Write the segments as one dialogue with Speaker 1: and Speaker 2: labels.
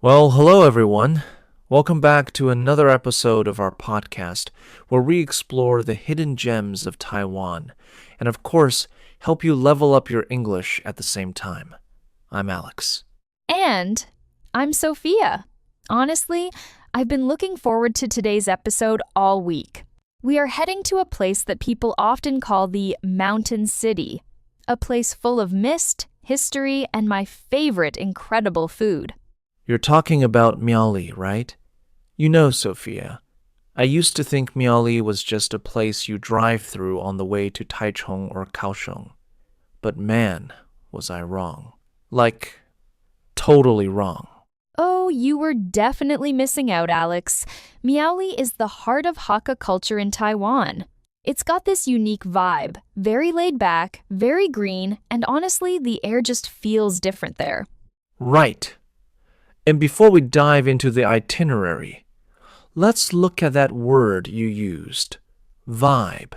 Speaker 1: Well, hello everyone. Welcome back to another episode of our podcast where we explore the hidden gems of Taiwan and, of course, help you level up your English at the same time. I'm Alex.
Speaker 2: And I'm Sophia. Honestly, I've been looking forward to today's episode all week. We are heading to a place that people often call the Mountain City, a place full of mist, history, and my favorite incredible food.
Speaker 1: You're talking about Miaoli, right? You know, Sophia, I used to think Miaoli was just a place you drive through on the way to Taichung or Kaohsiung. But man, was I wrong. Like, totally wrong.
Speaker 2: Oh, you were definitely missing out, Alex. Miaoli is the heart of Hakka culture in Taiwan. It's got this unique vibe, very laid back, very green, and honestly, the air just feels different there.
Speaker 1: Right. And before we dive into the itinerary, let's look at that word you used, vibe.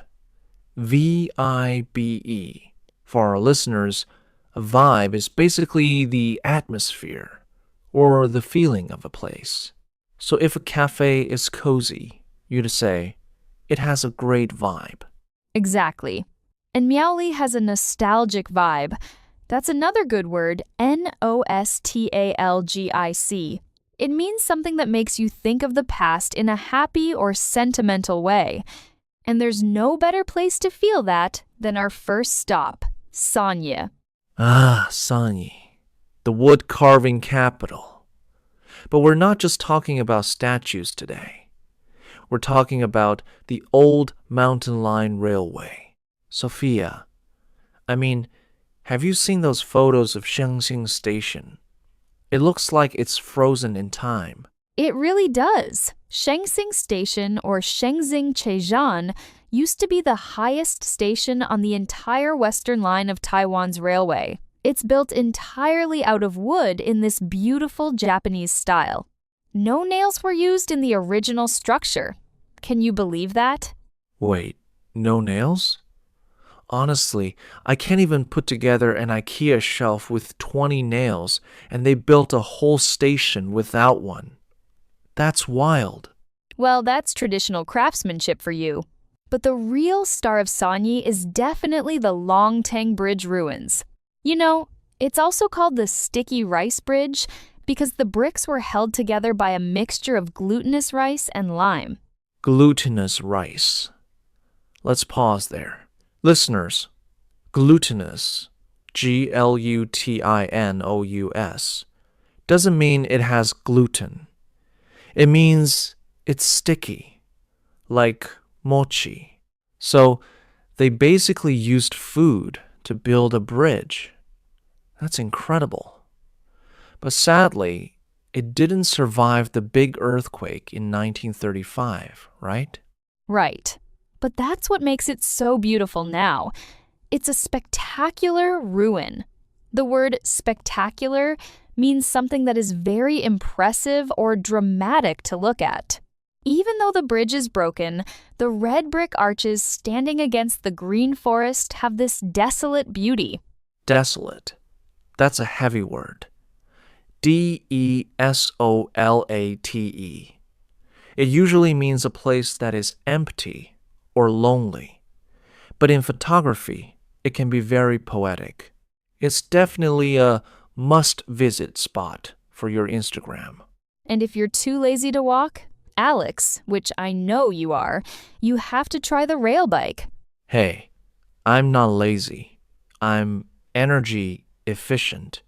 Speaker 1: V-I-B-E. For our listeners, a vibe is basically the atmosphere or the feeling of a place. So if a cafe is cozy, you'd say, it has a great vibe.
Speaker 2: Exactly. And Miaoli has a nostalgic vibe. That's another good word, Nostalgic. It means something that makes you think of the past in a happy or sentimental way. And there's no better place to feel that than our first stop, Sanya.
Speaker 1: Ah, Sanya, the wood-carving capital. But we're not just talking about statues today. We're talking about the old mountain line railway. Sophia, have you seen those photos of胜興Station? It looks like it's frozen in time.
Speaker 2: It really does.胜興Station, or Shenzhen Chejian, used to be the highest station on the entire western line of Taiwan's railway. It's built entirely out of wood in this beautiful Japanese style. No nails were used in the original structure. Can you believe that?
Speaker 1: Wait, no nails? Honestly, I can't even put together an IKEA shelf with 20 nails, and they built a whole station without one. That's wild.
Speaker 2: Well, that's traditional craftsmanship for you. But the real star of Sanya is definitely the Long Tang Bridge ruins. You know, it's also called the Sticky Rice Bridge because the bricks were held together by a mixture of glutinous rice and lime.
Speaker 1: Glutinous rice. Let's pause there. Listeners, glutinous, Glutinous, doesn't mean it has gluten. It means it's sticky, like mochi. So they basically used food to build a bridge. That's incredible. But sadly, it didn't survive the big earthquake in 1935, right?
Speaker 2: Right. But that's what makes it so beautiful now. It's a spectacular ruin. The word spectacular means something that is very impressive or dramatic to look at. Even though the bridge is broken, the red brick arches standing against the green forest have this desolate beauty.
Speaker 1: Desolate. That's a heavy word. Desolate. It usually means a place that is empty or lonely. But in photography, it can be very poetic. It's definitely a must-visit spot for your Instagram.
Speaker 2: And if you're too lazy to walk, Alex, which I know you are, you have to try the rail bike.
Speaker 1: Hey, I'm not lazy. I'm energy efficient.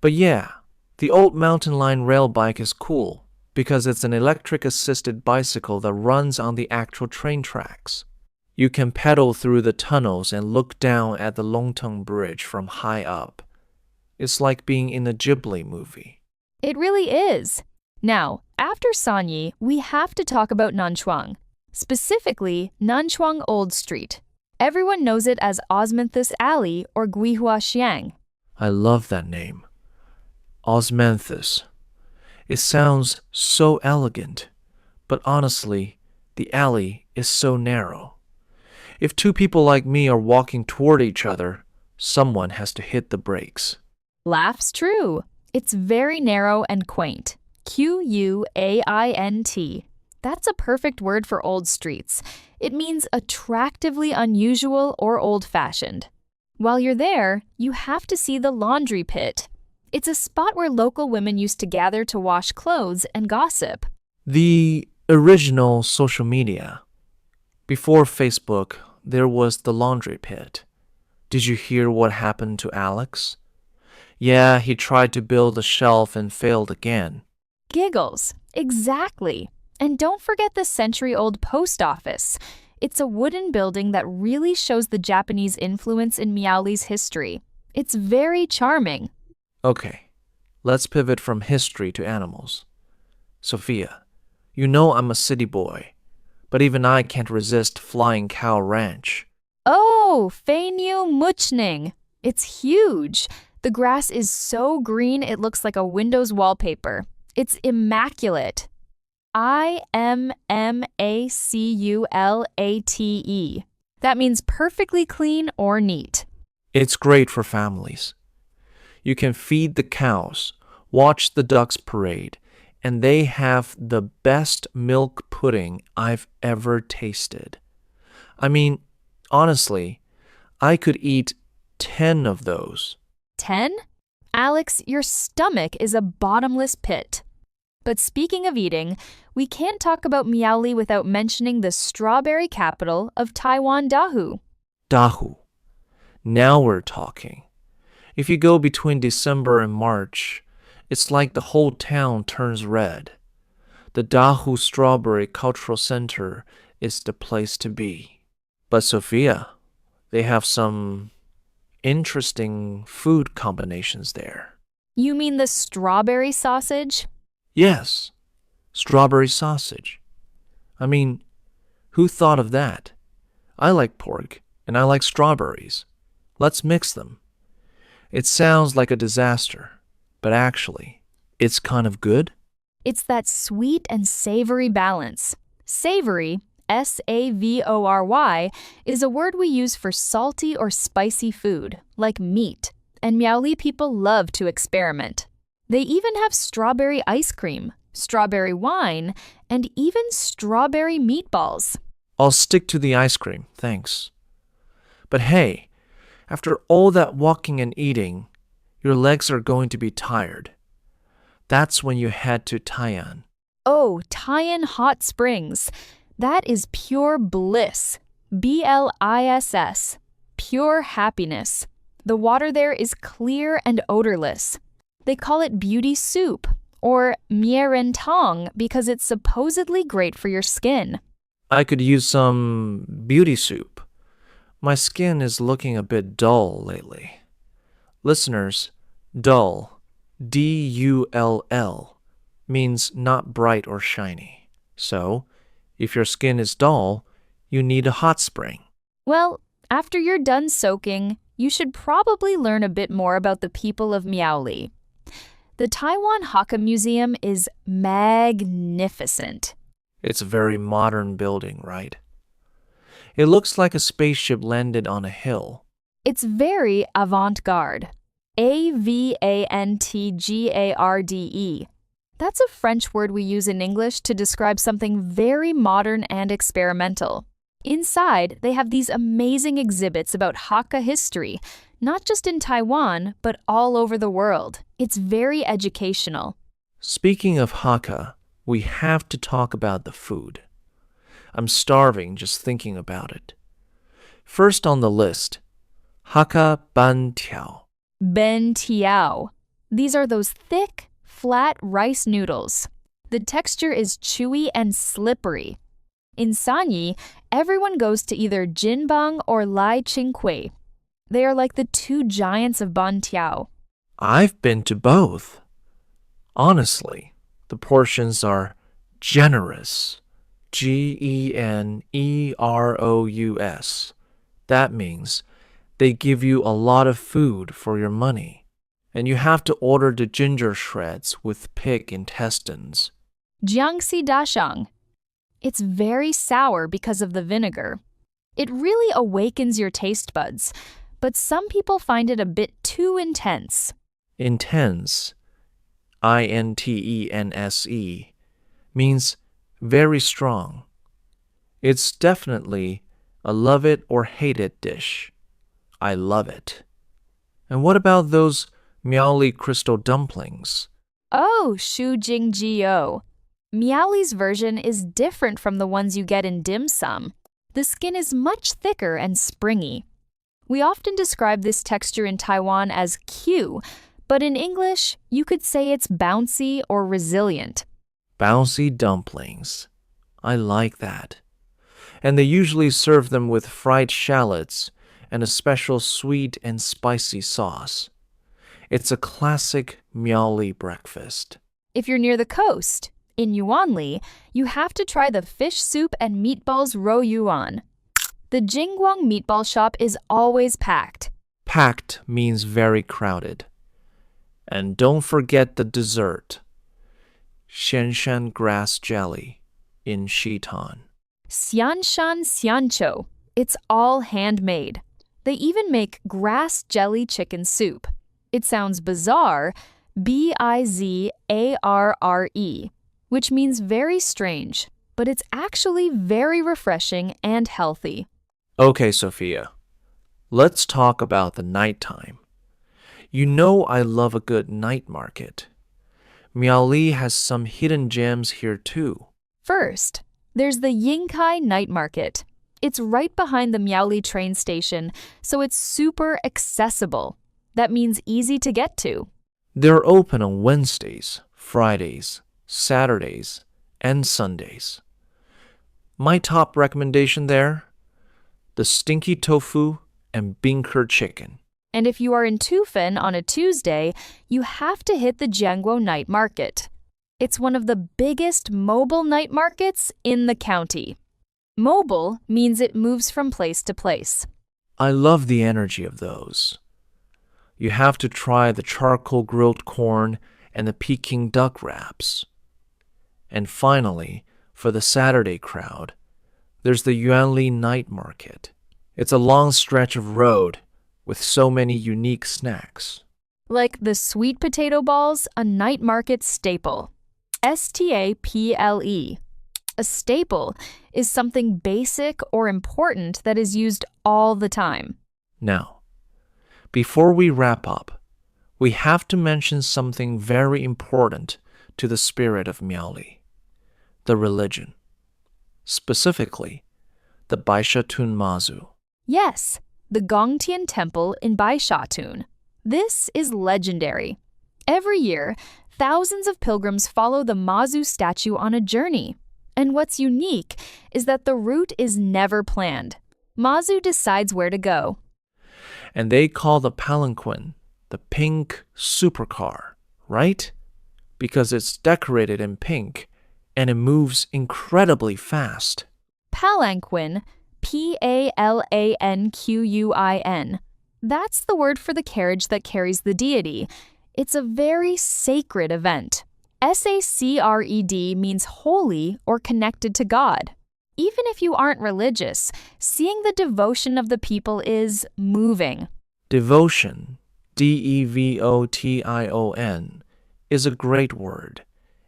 Speaker 1: But yeah, the old mountain line rail bike is cool because it's an electric-assisted bicycle that runs on the actual train tracks. You can pedal through the tunnels and look down at the Longteng Bridge from high up. It's like being in a Ghibli movie.
Speaker 2: It really is. Now, after Sanya, we have to talk about Nanchuang, specifically Nanchuang Old Street. Everyone knows it as Osmanthus Alley or Guihua Xiang.
Speaker 1: I love that name. Osmanthus. It sounds so elegant, but honestly, the alley is so narrow. If two people like me are walking toward each other, someone has to hit the brakes.
Speaker 2: Laughs true. It's very narrow and quaint. Quaint. That's a perfect word for old streets. It means attractively unusual or old-fashioned. While you're there, you have to see the laundry pit. It's a spot where local women used to gather to wash clothes and gossip.
Speaker 1: The original social media. Before Facebook, there was the laundry pit. Did you hear what happened to Alex? Yeah, he tried to build a shelf and failed again.
Speaker 2: Giggles. Exactly. And don't forget the century-old post office. It's a wooden building that really shows the Japanese influence in Miaoli's history. It's very charming.
Speaker 1: Okay, let's pivot from history to animals. Sophia, you know I'm a city boy, but even I can't resist Flying Cow Ranch.
Speaker 2: Oh, Feinu Muchning. It's huge. The grass is so green it looks like a Windows wallpaper. It's immaculate. Immaculate. That means perfectly clean or neat.
Speaker 1: It's great for families. You can feed the cows, watch the ducks parade, and they have the best milk pudding I've ever tasted. I mean, honestly, I could eat 10 of those.
Speaker 2: 10? Alex, your stomach is a bottomless pit. But speaking of eating, we can't talk about Miaoli without mentioning the strawberry capital of Taiwan, Dahu.
Speaker 1: Dahu. Now we're talking. If you go between December and March, it's like the whole town turns red. The Dahu Strawberry Cultural Center is the place to be. But Sophia, they have some interesting food combinations there.
Speaker 2: You mean the strawberry sausage?
Speaker 1: Yes, strawberry sausage. I mean, who thought of that? I like pork, and I like strawberries. Let's mix them. It sounds like a disaster, but actually, it's kind of good.
Speaker 2: It's that sweet and savory balance. Savory, Savory, is a word we use for salty or spicy food, like meat, and Miaoli people love to experiment. They even have strawberry ice cream, strawberry wine, and even strawberry meatballs.
Speaker 1: I'll stick to the ice cream, thanks. But hey, after all that walking and eating, your legs are going to be tired. That's when you head to Taiwan.
Speaker 2: Oh, Taiwan Hot Springs. That is pure bliss. Bliss. Pure happiness. The water there is clear and odorless. They call it beauty soup, or mierentong, because it's supposedly great for your skin.
Speaker 1: I could use some beauty soup. My skin is looking a bit dull lately. Listeners, dull, D-U-L-L, means not bright or shiny. So, if your skin is dull, you need a hot spring.
Speaker 2: Well, after you're done soaking, you should probably learn a bit more about the people of Miaoli. The Taiwan Hakka Museum is magnificent.
Speaker 1: It's a very modern building, right? It looks like a spaceship landed on a hill.
Speaker 2: It's very avant-garde. Avantgarde. That's a French word we use in English to describe something very modern and experimental. Inside, they have these amazing exhibits about Hakka history, not just in Taiwan, but all over the world. It's very educational.
Speaker 1: Speaking of Hakka, we have to talk about the food. I'm starving just thinking about it. First on the list, Hakka ban tiao.
Speaker 2: Ben tiao. These are those thick, flat rice noodles. The texture is chewy and slippery. In Sanyi, everyone goes to either Jinbang or Lai Qinghui. They are like the two giants of ban tiao.
Speaker 1: I've been to both. Honestly, the portions are generous. Generous. That means they give you a lot of food for your money. And you have to order the ginger shreds with pig intestines.
Speaker 2: Jiangxi dashang. It's very sour because of the vinegar. It really awakens your taste buds, but some people find it a bit too intense.
Speaker 1: Intense. intense, means very strong. It's definitely a love it or hate it dish. I love it. And what about those Miaoli crystal dumplings?
Speaker 2: Oh, shu jing gio. Miaoli's version is different from the ones you get in dim sum. The skin is much thicker and springy. We often describe this texture in Taiwan as Q, but in English, you could say it's bouncy or resilient.
Speaker 1: Bouncy dumplings. I like that. And they usually serve them with fried shallots and a special sweet and spicy sauce. It's a classic Miaoli breakfast.
Speaker 2: If you're near the coast, in Yuanli, you have to try the fish soup and meatballs ro yuan. The Jingguang meatball shop is always packed.
Speaker 1: Packed means very crowded. And don't forget the dessert. Xianshan grass jelly in Shitan.
Speaker 2: Xianshan xiancho. It's all handmade. They even make grass jelly chicken soup. It sounds bizarre, Bizarre, which means very strange, but it's actually very refreshing and healthy.
Speaker 1: Okay, Sophia. Let's talk about the nighttime. You know I love a good night market. Miaoli has some hidden gems here too.
Speaker 2: First, there's the Yingkai Night Market. It's right behind the Miaoli train station, so it's super accessible. That means easy to get to.
Speaker 1: They're open on Wednesdays, Fridays, Saturdays, and Sundays. My top recommendation there? The stinky tofu and binker chicken.
Speaker 2: And if you are in Tufen on a Tuesday, you have to hit the Jianguo Night Market. It's one of the biggest mobile night markets in the county. Mobile means it moves from place to place.
Speaker 1: I love the energy of those. You have to try the charcoal grilled corn and the Peking duck wraps. And finally, for the Saturday crowd, there's the Yuanli Night Market. It's a long stretch of road with so many unique snacks.
Speaker 2: Like the sweet potato balls, a night market staple. STAPLE. A staple is something basic or important that is used all the time.
Speaker 1: Now, before we wrap up, we have to mention something very important to the spirit of Miaoli, the religion. Specifically, the Baishatun Mazu.
Speaker 2: Yes, the Gongtian Temple in Baishatun. This is legendary. Every year, thousands of pilgrims follow the Mazu statue on a journey. And what's unique is that the route is never planned. Mazu decides where to go.
Speaker 1: And they call the palanquin the pink supercar, right? Because it's decorated in pink and it moves incredibly fast.
Speaker 2: Palanquin, Palanquin. That's the word for the carriage that carries the deity. It's a very sacred event. Sacred means holy or connected to God. Even if you aren't religious, seeing the devotion of the people is moving.
Speaker 1: Devotion, Devotion, is a great word.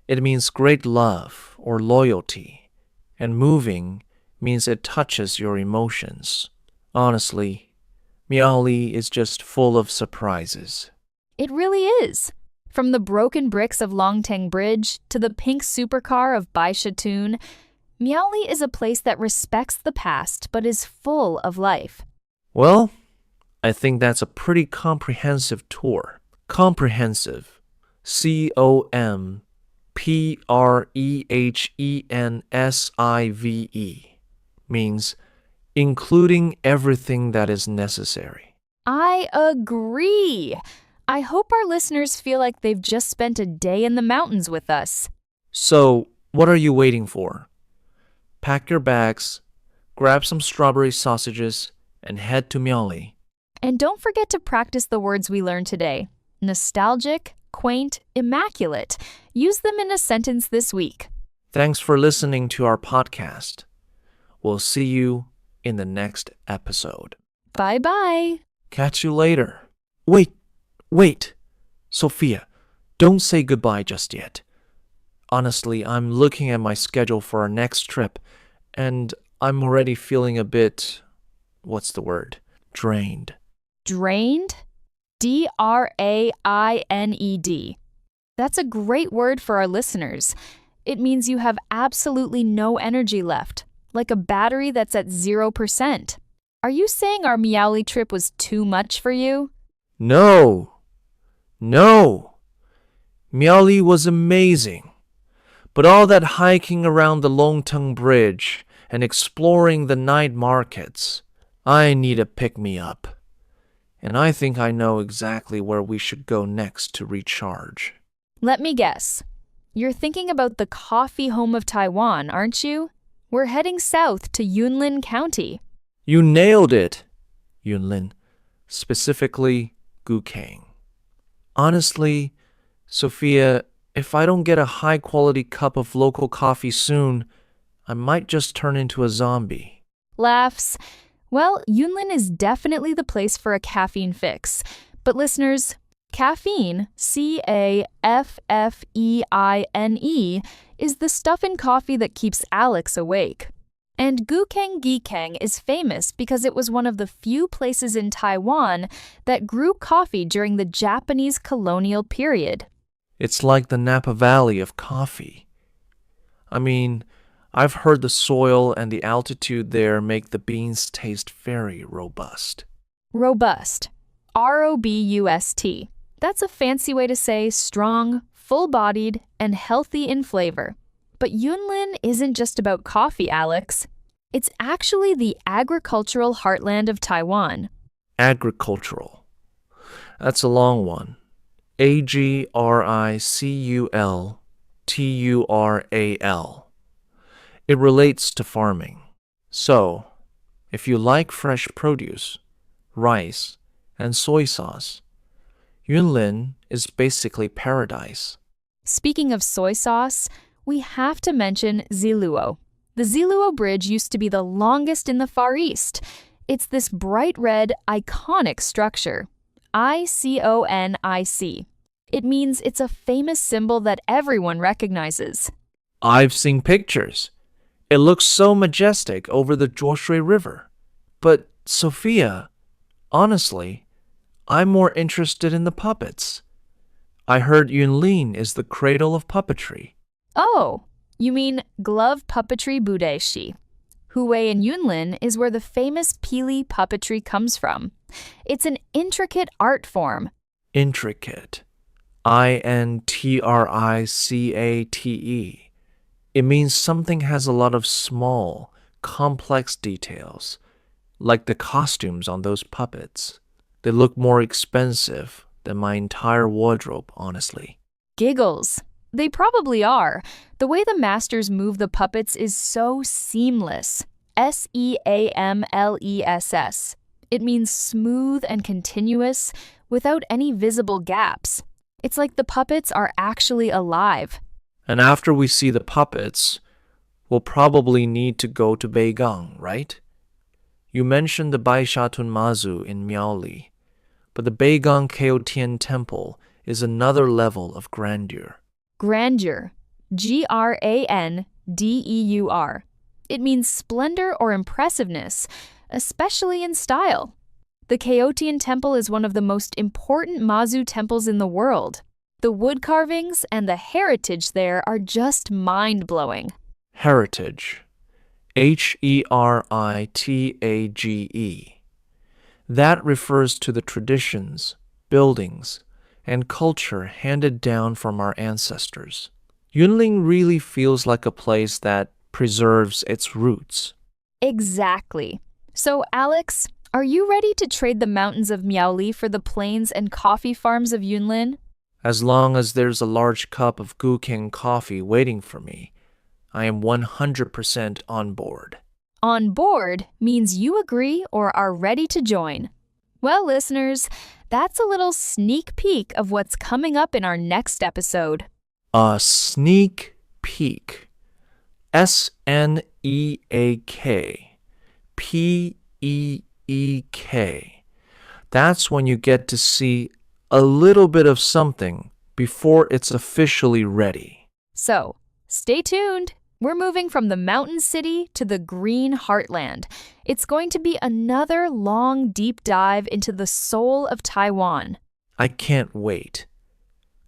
Speaker 1: It means great love or loyalty. And moving means it touches your emotions. Honestly, Miaoli is just full of surprises.
Speaker 2: It really is. From the broken bricks of Longtang Bridge to the pink supercar of Baishatun, Miaoli is a place that respects the past but is full of life.
Speaker 1: Well, I think that's a pretty comprehensive tour. Comprehensive. Comprehensive means including everything that is necessary.
Speaker 2: I agree. I hope our listeners feel like they've just spent a day in the mountains with us.
Speaker 1: So, what are you waiting for? Pack your bags, grab some strawberry sausages, and head to Miaoli.
Speaker 2: And don't forget to practice the words we learned today. Nostalgic, quaint, immaculate. Use them in a sentence this week.
Speaker 1: Thanks for listening to our podcast. We'll see you in the next episode.
Speaker 2: Bye-bye.
Speaker 1: Catch you later. Wait, Sophia, Don't say goodbye just yet. Honestly, I'm looking at my schedule for our next trip, and I'm already feeling a bit, what's the word? Drained.
Speaker 2: Drained? D-R-A-I-N-E-D. That's a great word for our listeners. It means you have absolutely no energy left, like a battery that's at 0%. Are you saying our Miaoli trip was too much for you?
Speaker 1: No. Miaoli was amazing. But all that hiking around the Longtung Bridge and exploring the night markets, I need a pick-me-up. And I think I know exactly where we should go next to recharge.
Speaker 2: Let me guess. You're thinking about the coffee home of Taiwan, aren't you? We're heading south to Yunlin County.
Speaker 1: You nailed it, Yunlin. Specifically, Gukang. Honestly, Sophia, if I don't get a high-quality cup of local coffee soon, I might just turn into a zombie.
Speaker 2: Laughs. Well, Yunlin is definitely the place for a caffeine fix. But listeners, caffeine, C-A-F-F-E-I-N-E, is the stuff in coffee that keeps Alex awake. And Gukang is famous because it was one of the few places in Taiwan that grew coffee during the Japanese colonial period.
Speaker 1: It's like the Napa Valley of coffee. I mean, I've heard the soil and the altitude there make the beans taste very robust.
Speaker 2: Robust. R-O-B-U-S-T. That's a fancy way to say strong, full-bodied, and healthy in flavor. But Yunlin isn't just about coffee, Alex. It's actually the agricultural heartland of Taiwan.
Speaker 1: Agricultural. That's a long one. A-G-R-I-C-U-L-T-U-R-A-L. It relates to farming. So, if you like fresh produce, rice, and soy sauce, Yunlin is basically paradise.
Speaker 2: Speaking of soy sauce, we have to mention Ziluo. The Ziluo Bridge used to be the longest in the Far East. It's this bright red, iconic structure. I-C-O-N-I-C. It means it's a famous symbol that everyone recognizes.
Speaker 1: I've seen pictures. It looks so majestic over the Zhuoshui River. But, Sophia, honestly, I'm more interested in the puppets. I heard Yunlin is the cradle of puppetry.
Speaker 2: Oh, you mean glove puppetry Budaeshi. Hue in Yunlin is where the famous Pili puppetry comes from. It's an intricate art form.
Speaker 1: Intricate. I-N-T-R-I-C-A-T-E. It means something has a lot of small, complex details, like the costumes on those puppets. They look more expensive than my entire wardrobe, honestly.
Speaker 2: Giggles. They probably are. The way the masters move the puppets is so seamless. S-E-A-M-L-E-S-S. It means smooth and continuous, without any visible gaps. It's like the puppets are actually alive.
Speaker 1: And after we see the puppets, we'll probably need to go to Beigang, right? You mentioned the Baishatun Mazu in Miaoli, but the Beigang Keotian Temple is another level of grandeur.
Speaker 2: Grandeur. G-R-A-N-D-E-U-R. It means splendor or impressiveness, especially in style. The Keotian Temple is one of the most important Mazu temples in the world. The wood carvings and the heritage there are just mind-blowing.
Speaker 1: Heritage. H-E-R-I-T-A-G-E. That refers to the traditions, buildings, and culture handed down from our ancestors. Yunlin really feels like a place that preserves its roots.
Speaker 2: Exactly. So, Alex, are you ready to trade the mountains of Miaoli for the plains and coffee farms of Yunlin?
Speaker 1: As long as there's a large cup of Gukang coffee waiting for me, I am 100% on board.
Speaker 2: On board means you agree or are ready to join. Well, listeners, that's a little sneak peek of what's coming up in our next episode.
Speaker 1: A sneak peek. S-N-E-A-K. P-E-E-K. That's when you get to see a little bit of something before it's officially ready.
Speaker 2: So, stay tuned. We're moving from the mountain city to the green heartland. It's going to be another long, deep dive into the soul of Taiwan.
Speaker 1: I can't wait.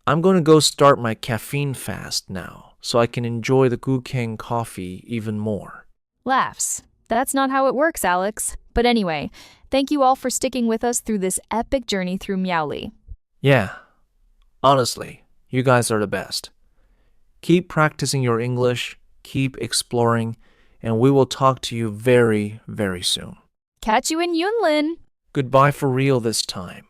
Speaker 1: I'm going to go start my caffeine fast now so I can enjoy the Gukeng coffee even more.
Speaker 2: Laughs. That's not how it works, Alex. But anyway, thank you all for sticking with us through this epic journey through Miaoli.
Speaker 1: Yeah, honestly, you guys are the best. Keep practicing your English, keep exploring, and we will talk to you very, very soon.
Speaker 2: Catch you in Yunlin.
Speaker 1: Goodbye for real this time.